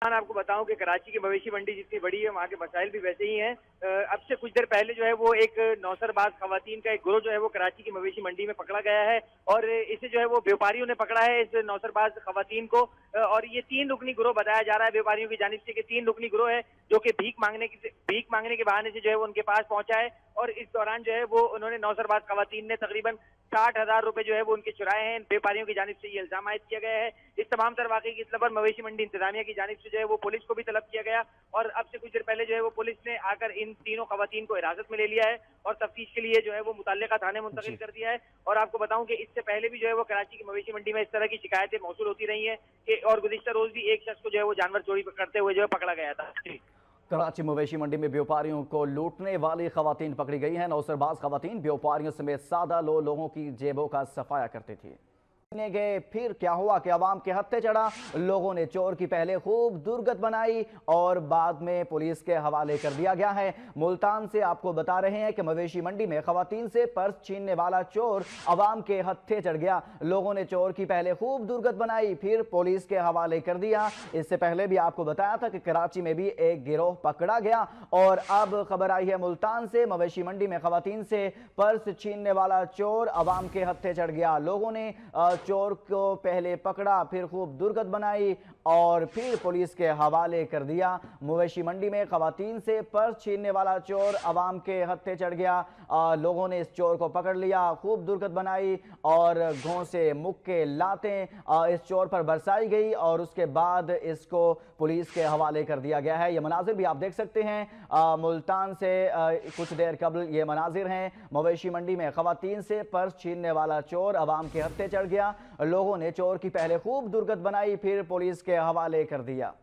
आपको बताऊं कि कराची की मवेशी मंडी जितनी बड़ी है वहाँ के मसाइल भी वैसे ही हैं। अब से कुछ देर पहले जो है वो एक नौसरबाज खवातीन का एक ग्रोह जो है वो कराची की मवेशी मंडी में पकड़ा गया है और इसे जो है वो व्यापारियों ने पकड़ा है इस नौसरबाज खवातीन को। और ये 3 रुकनी ग्रोह बताया जा रहा है व्यापारियों की जानिब से कि 3 रुकनी ग्रोह है जो कि भीख मांगने के बहाने से जो है वो उनके पास पहुंचा है। और इस दौरान जो है वो उन्होंने नौसरबाज खवातीन ने तकरीबन 60,000 रुपए जो है वो उनके चुराए हैं। व्यापारियों की जानिब से ये इल्जाम आयद किया गया है। इस तमाम तर वाकई की इत्तला पर मवेशी मंडी इंतजामिया की जानिब से जो है वो पुलिस को भी तलब किया गया और अब से कुछ देर पहले जो है वो पुलिस ने आकर इन तीनों खवातीन को हिरासत में ले लिया है और तफ्तीश के लिए जो है वो मुतल्लिका थाने मुंतकिल कर दिया है। और आपको बताऊं कि इससे पहले भी जो है वो कराची की मवेशी मंडी में इस तरह की शिकायतें मौसूल होती रही हैं कि और गुज़िश्ता रोज भी एक शख्स को जो है वो जानवर चोरी करते हुए जो है पकड़ा गया था। कराची मवेशी मंडी में व्यापारियों को लूटने वाली खवातीन पकड़ी गई हैं। नौसरबाज खवातीन व्यापारियों समेत सादा लोगों की जेबों का सफाया करती थी। गए फिर क्या हुआ कि अवाम के हत्थे चढ़ा। लोगों ने चोर की पहले खूब दुर्गत बनाई और बाद में पुलिस के हवाले कर दिया गया है। मुल्तान से आपको बता रहे हैं कि मवेशी मंडी में खवातीन से पर्स छीनने वाला चोर अवाम के हत्थे चढ़ गया। लोगों ने चोर की पहले खूब दुर्गत बनाई फिर पुलिस के हवाले कर दिया। इससे पहले भी आपको बताया था कि कराची में भी एक गिरोह पकड़ा गया और अब खबर आई है मुल्तान से। मवेशी मंडी में खवातीन से पर्स छीनने वाला चोर अवाम के हत्थे चढ़ गया। लोगों ने चोर को पहले पकड़ा फिर खूब दुर्गत बनाई और फिर पुलिस के हवाले कर दिया। मवेशी मंडी में खवातीन से पर्स छीनने वाला चोर अवाम के हत्थे चढ़ गया। लोगों ने इस चोर को पकड़ लिया, खूब दुर्गत बनाई और घोंसे मुक्के लातें इस चोर पर बरसाई गई और उसके बाद इसको पुलिस के हवाले कर दिया गया है। ये मनाजिर भी आप देख सकते हैं मुल्तान से कुछ देर कबल ये मनाजिर हैं। मवेशी मंडी में खवातीन से पर्स छीनने वाला चोर अवाम के हत्थे चढ़ गया। लोगों ने चोर की पहले खूब दुर्गत बनाई फिर पुलिस के हवाले कर दिया।